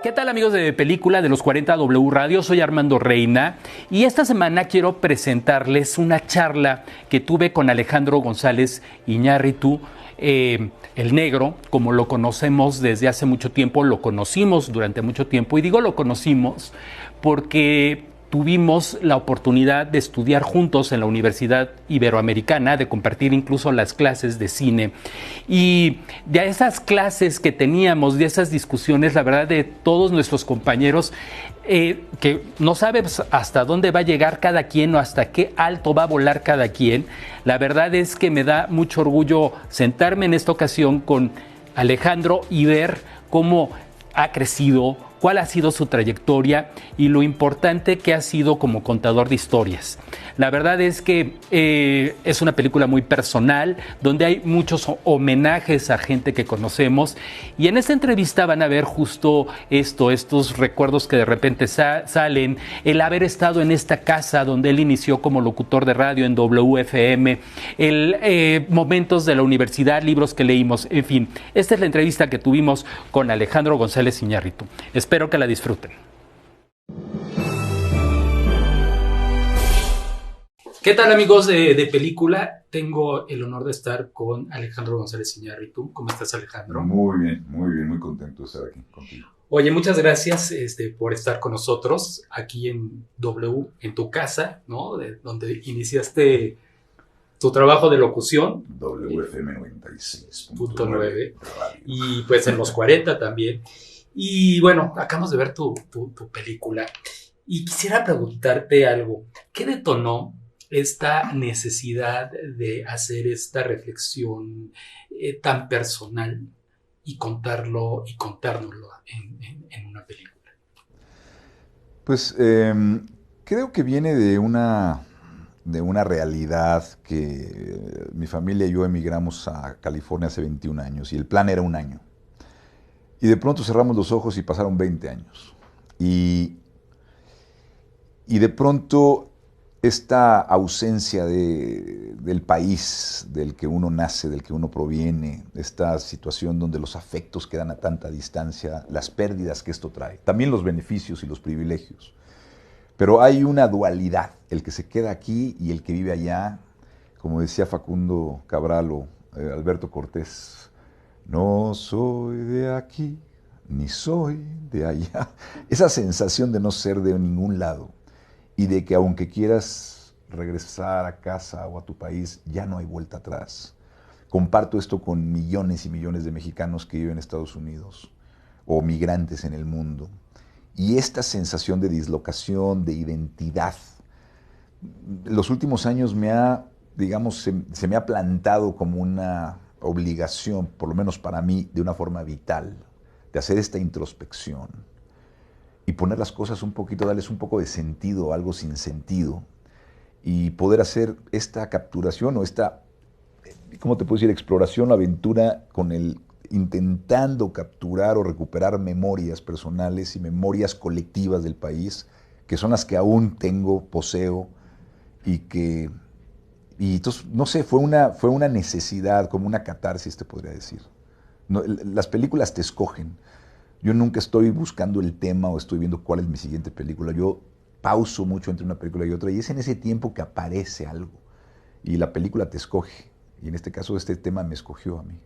¿Qué tal, amigos de Película de los 40 W Radio? Soy Armando Reina y esta semana quiero presentarles una charla que tuve con Alejandro González Iñárritu, el negro, como lo conocemos desde hace mucho tiempo, lo conocimos durante mucho tiempo, y digo lo conocimos porque tuvimos la oportunidad de estudiar juntos en la Universidad Iberoamericana, de compartir incluso las clases de cine. Y de esas clases que teníamos, de esas discusiones, la verdad, de todos nuestros compañeros, que no sabes hasta dónde va a llegar cada quien o hasta qué alto va a volar cada quien, la verdad es que me da mucho orgullo sentarme en esta ocasión con Alejandro y ver cómo ha crecido, cuál ha sido su trayectoria y lo importante que ha sido como contador de historias. La verdad es que es una película muy personal, donde hay muchos homenajes a gente que conocemos, y en esta entrevista van a ver justo estos recuerdos que de repente salen, el haber estado en esta casa donde él inició como locutor de radio en WFM, momentos de la universidad, libros que leímos, en fin. Esta es la entrevista que tuvimos con Alejandro González Iñárritu. Espero que la disfruten. ¿Qué tal, amigos de Película? Tengo el honor de estar con Alejandro González Iñárritu. ¿Cómo estás, Alejandro? Muy bien, muy contento de estar aquí contigo. Oye, muchas gracias por estar con nosotros aquí en W, en tu casa, ¿no? Donde iniciaste tu trabajo de locución. WFM 96.9 y pues en los 40 también. Y bueno, acabamos de ver tu película y quisiera preguntarte algo. ¿Qué detonó esta necesidad de hacer esta reflexión tan personal y contárnoslo en una película? Pues creo que viene de una realidad que mi familia y yo emigramos a California hace 21 años y el plan era un año. Y de pronto cerramos los ojos y pasaron 20 años. Y de pronto esta ausencia del país del que uno nace, del que uno proviene, esta situación donde los afectos quedan a tanta distancia, las pérdidas que esto trae, también los beneficios y los privilegios. Pero hay una dualidad, el que se queda aquí y el que vive allá, como decía Facundo Cabral o Alberto Cortés. No soy de aquí, ni soy de allá. Esa sensación de no ser de ningún lado y de que aunque quieras regresar a casa o a tu país, ya no hay vuelta atrás. Comparto esto con millones y millones de mexicanos que viven en Estados Unidos o migrantes en el mundo. Y esta sensación de dislocación, de identidad, los últimos años se me ha plantado como una obligación, por lo menos para mí, de una forma vital, de hacer esta introspección y poner las cosas un poquito, darles un poco de sentido, algo sin sentido, y poder hacer esta capturación o esta, ¿cómo te puedo decir?, exploración, aventura intentando capturar o recuperar memorias personales y memorias colectivas del país, que son las que aún poseo, y entonces, no sé, fue una necesidad, como una catarsis, te podría decir. No, las películas te escogen. Yo nunca estoy buscando el tema o estoy viendo cuál es mi siguiente película. Yo pauso mucho entre una película y otra y es en ese tiempo que aparece algo. Y la película te escoge. Y en este caso, este tema me escogió a mí.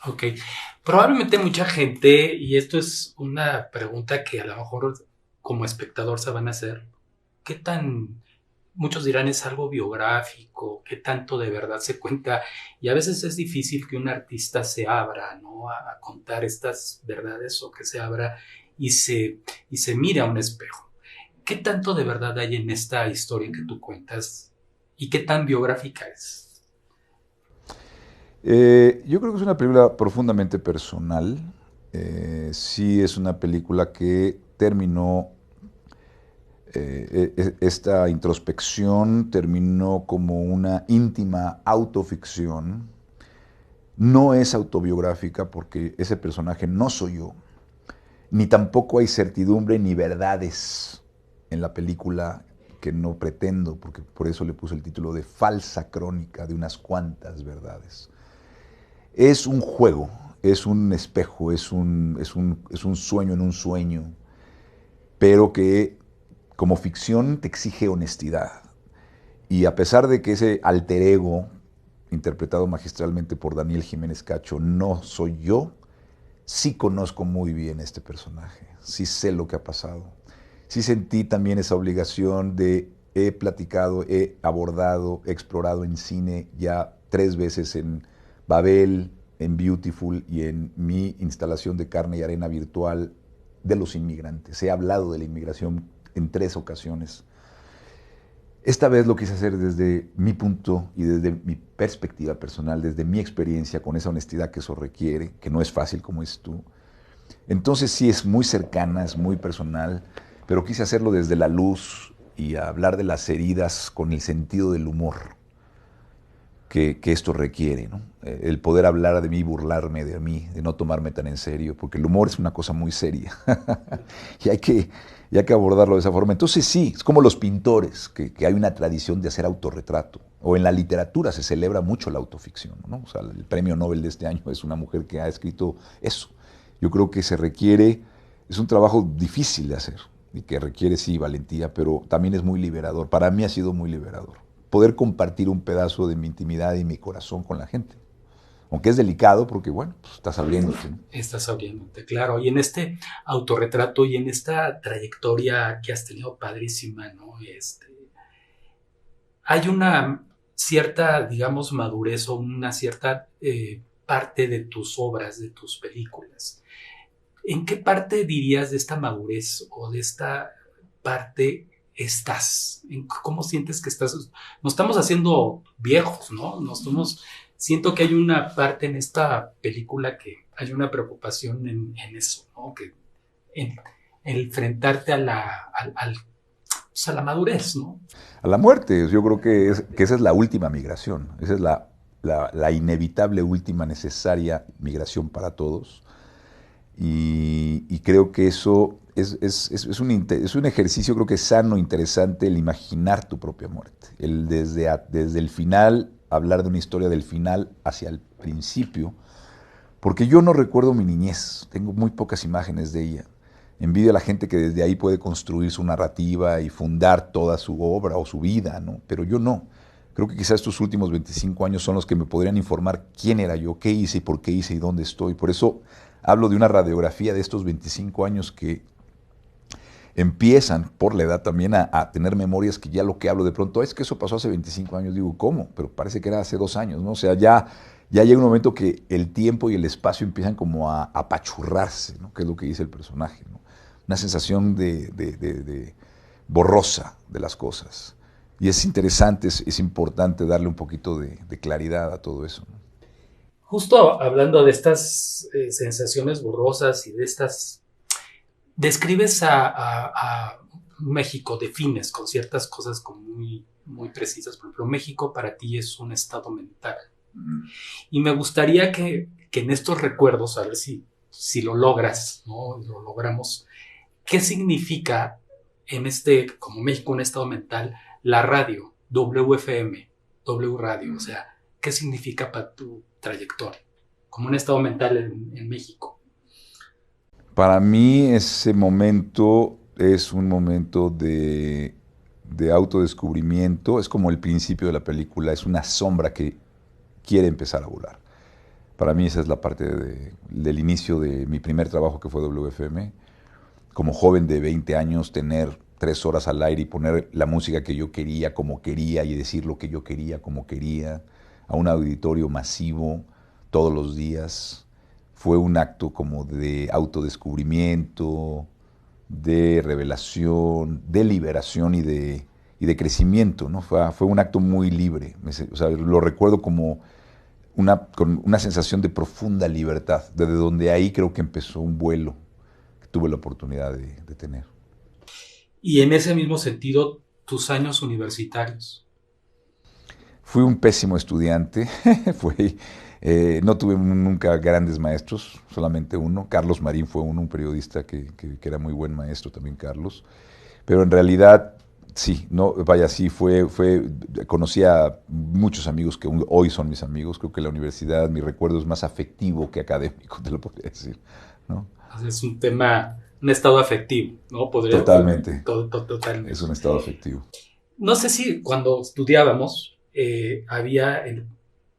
Ok. Probablemente mucha gente, y esto es una pregunta que a lo mejor como espectador se van a hacer, ¿qué tan... Muchos dirán es algo biográfico, qué tanto de verdad se cuenta, y a veces es difícil que un artista se abra, ¿no?, a contar estas verdades, o que se abra y se mire a un espejo. ¿Qué tanto de verdad hay en esta historia que tú cuentas y qué tan biográfica es? Yo creo que es una película profundamente personal. Sí es una película que terminó. Esta introspección terminó como una íntima autoficción. No es autobiográfica porque ese personaje no soy yo, ni tampoco hay certidumbre ni verdades en la película que no pretendo, porque por eso le puse el título de falsa crónica de unas cuantas verdades. Es un juego es un espejo, es un sueño en un sueño, pero que como ficción te exige honestidad. Y a pesar de que ese alter ego, interpretado magistralmente por Daniel Jiménez Cacho, no soy yo, sí conozco muy bien este personaje, sí sé lo que ha pasado. Sí sentí también esa obligación he platicado, he abordado, he explorado en cine ya 3 veces en Babel, en Beautiful y en mi instalación de carne y arena virtual de los inmigrantes. He hablado de la inmigración en 3 ocasiones. Esta vez lo quise hacer desde mi punto y desde mi perspectiva personal, desde mi experiencia, con esa honestidad que eso requiere, que no es fácil, como dices tú. Entonces sí, es muy cercana, es muy personal, pero quise hacerlo desde la luz y hablar de las heridas con el sentido del humor que esto requiere, ¿no? El poder hablar de mí, burlarme de mí, de no tomarme tan en serio, porque el humor es una cosa muy seria y hay que abordarlo de esa forma. Entonces sí, es como los pintores, que hay una tradición de hacer autorretrato, o en la literatura se celebra mucho la autoficción, ¿no? O sea, el premio Nobel de este año es una mujer que ha escrito eso. Yo creo que es un trabajo difícil de hacer y que requiere, sí, valentía, pero también es muy liberador. Para mí ha sido muy liberador poder compartir un pedazo de mi intimidad y mi corazón con la gente. Aunque es delicado porque, bueno, pues estás abriéndote, ¿no? Estás abriéndote, claro. Y en este autorretrato y en esta trayectoria que has tenido padrísima, ¿no? Hay una cierta, digamos, madurez o una cierta parte de tus obras, de tus películas. ¿En qué parte dirías de esta madurez o de esta parte estás? ¿Cómo sientes que estás? Nos estamos haciendo viejos, ¿no? Siento que hay una parte en esta película que hay una preocupación en eso, ¿no? Que en enfrentarte pues a la madurez, ¿no? A la muerte, yo creo que esa es la última migración, esa es la inevitable última necesaria migración para todos. Y creo que eso es un ejercicio, creo que sano, interesante, el imaginar tu propia muerte. Desde el final, hablar de una historia del final hacia el principio, porque yo no recuerdo mi niñez, tengo muy pocas imágenes de ella. Envidio a la gente que desde ahí puede construir su narrativa y fundar toda su obra o su vida, ¿no? Pero yo no. Creo que quizás estos últimos 25 años son los que me podrían informar quién era yo, qué hice y por qué hice y dónde estoy. Por eso hablo de una radiografía de estos 25 años que empiezan, por la edad también, a tener memorias que ya lo que hablo de pronto, es que eso pasó hace 25 años, digo, ¿cómo? Pero parece que era hace 2 años, ¿no? O sea, ya llega un momento que el tiempo y el espacio empiezan como a apachurrarse, ¿no? Que es lo que dice el personaje, ¿no? Una sensación de borrosa de las cosas. Y es interesante, es importante darle un poquito de claridad a todo eso, ¿no? Justo hablando de estas sensaciones borrosas y de estas... Describes a México, defines con ciertas cosas como muy, muy precisas. Por ejemplo, México para ti es un estado mental. Y me gustaría que en estos recuerdos, a ver si lo logras, ¿no? Lo logramos. ¿Qué significa como México, un estado mental, la radio, WFM, W Radio? O sea, ¿qué significa para tu trayectoria como un estado mental en México? Para mí ese momento es un momento de autodescubrimiento, es como el principio de la película, es una sombra que quiere empezar a volar. Para mí esa es la parte del inicio de mi primer trabajo, que fue WFM. Como joven de 20 años, tener 3 horas al aire y poner la música que yo quería, como quería, y decir lo que yo quería, como quería, a un auditorio masivo todos los días, fue un acto como de autodescubrimiento, de revelación, de liberación y de crecimiento, ¿no? Fue un acto muy libre. O sea, lo recuerdo como con una sensación de profunda libertad, desde donde ahí creo que empezó un vuelo que tuve la oportunidad de tener. Y en ese mismo sentido, tus años universitarios. Fui un pésimo estudiante, no tuve nunca grandes maestros, solamente uno. Carlos Marín fue un periodista que era muy buen maestro también, Carlos. Pero en realidad Sí, no, vaya, sí, conocí a muchos amigos que hoy son mis amigos. Creo que la universidad, mi recuerdo es más afectivo que académico, te lo podría decir, ¿no? Es un tema, un estado afectivo, ¿no? Podría, Totalmente, es totalmente. un estado afectivo. No sé si cuando estudiábamos había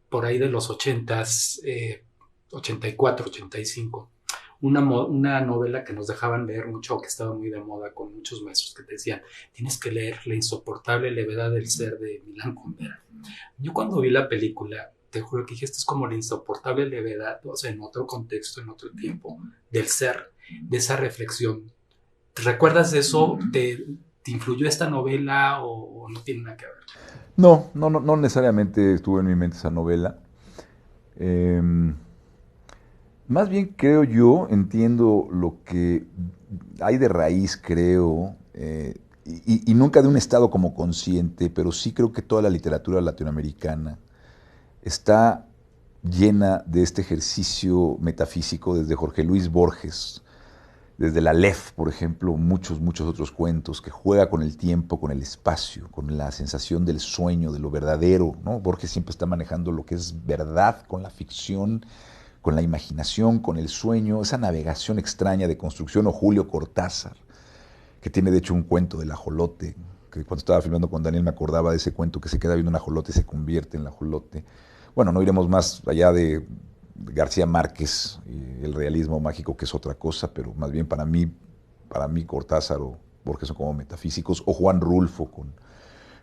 por ahí de los 80s, 84, 85, una novela que nos dejaban leer mucho, que estaba muy de moda con muchos maestros que te decían, tienes que leer La insoportable levedad del ser de Milán Kundera. Yo cuando vi la película, te juro que dije, esto es como la insoportable levedad, o sea, en otro contexto, en otro tiempo, del ser, de esa reflexión. ¿Te recuerdas de eso? ¿Te influyó esta novela o no tiene nada que ver? No, no, no, no necesariamente estuvo en mi mente esa novela. Em, Más bien creo yo, entiendo lo que hay de raíz, creo, y nunca de un estado como consciente, pero sí creo que toda la literatura latinoamericana está llena de este ejercicio metafísico desde Jorge Luis Borges, desde la Aleph, por ejemplo, muchos, muchos otros cuentos, que juega con el tiempo, con el espacio, con la sensación del sueño, de lo verdadero, ¿no? Borges siempre está manejando lo que es verdad con la ficción, con la imaginación, con el sueño, esa navegación extraña de construcción, o Julio Cortázar, que tiene de hecho un cuento del ajolote, que cuando estaba filmando con Daniel me acordaba de ese cuento que se queda viendo un ajolote y se convierte en el ajolote. Bueno, no iremos más allá de García Márquez y el realismo mágico, que es otra cosa, pero más bien para mí Cortázar o Borges son como metafísicos, o Juan Rulfo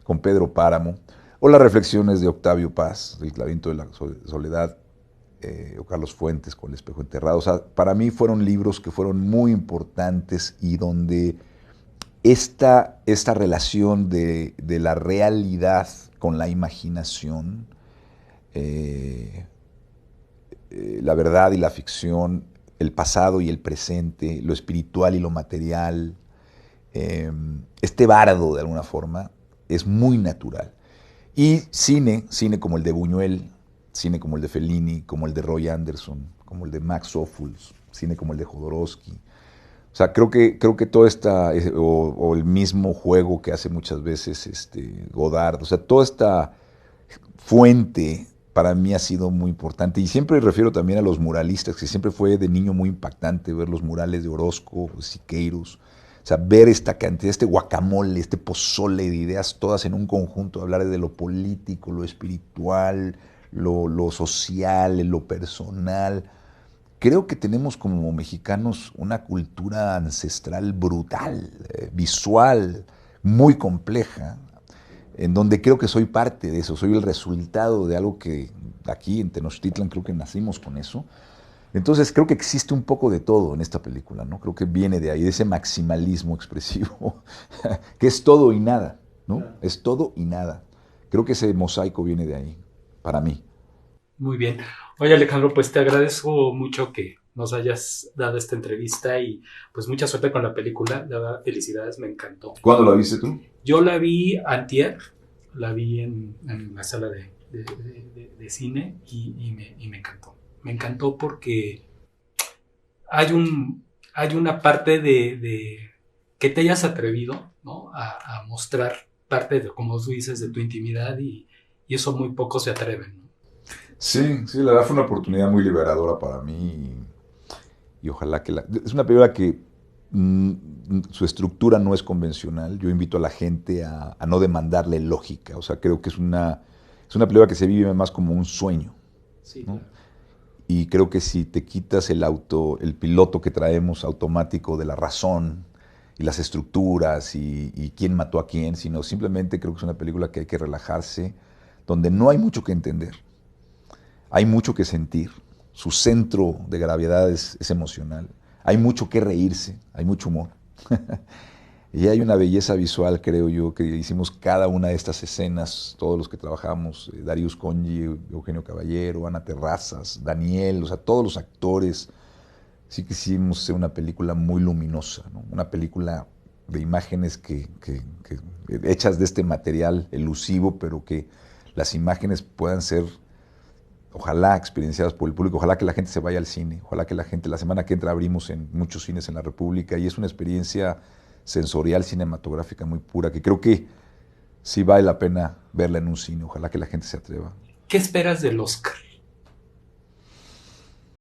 con Pedro Páramo, o las reflexiones de Octavio Paz, El laberinto de la soledad, o Carlos Fuentes con El espejo enterrado. O sea, para mí fueron libros que fueron muy importantes y donde esta relación de la realidad con la imaginación, eh, la verdad y la ficción, el pasado y el presente, lo espiritual y lo material, este bardo de alguna forma, es muy natural. Y cine como el de Buñuel, cine como el de Fellini, como el de Roy Anderson, como el de Max Ophuls, cine como el de Jodorowsky. O sea, creo que toda esta, o el mismo juego que hace muchas veces Godard, o sea, toda esta fuente para mí ha sido muy importante. Y siempre refiero también a los muralistas, que siempre fue de niño muy impactante ver los murales de Orozco, de Siqueiros. O sea, ver esta cantidad, este guacamole, este pozole de ideas todas en un conjunto, hablar de lo político, lo espiritual, lo social, lo personal. Creo que tenemos como mexicanos una cultura ancestral brutal, visual, muy compleja, en donde creo que soy parte de eso, soy el resultado de algo que aquí en Tenochtitlan creo que nacimos con eso. Entonces creo que existe un poco de todo en esta película, ¿no? Creo que viene de ahí, de ese maximalismo expresivo, que es todo y nada, ¿no? Claro. Es todo y nada. Creo que ese mosaico viene de ahí, para mí. Muy bien. Oye, Alejandro, pues te agradezco mucho que nos hayas dado esta entrevista y pues mucha suerte con la película. La verdad, felicidades, me encantó. ¿Cuándo la viste tú? Yo la vi antier, la vi en la sala de cine y me encantó. Me encantó porque hay hay una parte de que te hayas atrevido, ¿no? A mostrar parte de, como tú dices, de tu intimidad y eso muy pocos se atreven, ¿no? Sí, sí, la verdad fue una oportunidad muy liberadora para mí y ojalá que Es una película que su estructura no es convencional. Yo invito a la gente a no demandarle lógica. O sea, creo que es una película que se vive más como un sueño, Sí, ¿no? claro. Y creo que si te quitas el piloto que traemos automático de la razón y las estructuras y quién mató a quién, sino simplemente creo que es una película que hay que relajarse, donde no hay mucho que entender, hay mucho que sentir, su centro de gravedad es emocional, hay mucho que reírse, hay mucho humor. Y hay una belleza visual, creo yo, que hicimos cada una de estas escenas, todos los que trabajamos, Darius Conji, Eugenio Caballero, Ana Terrazas, Daniel, o sea, todos los actores. Sí que hicimos una película muy luminosa, ¿no? Una película de imágenes hechas de este material elusivo, pero que las imágenes puedan ser, ojalá, experienciadas por el público, ojalá que la gente se vaya al cine, ojalá que la semana que entra abrimos en muchos cines en la República y es una experiencia sensorial cinematográfica muy pura, que creo que sí vale la pena verla en un cine. Ojalá que la gente se atreva. ¿Qué esperas del Oscar?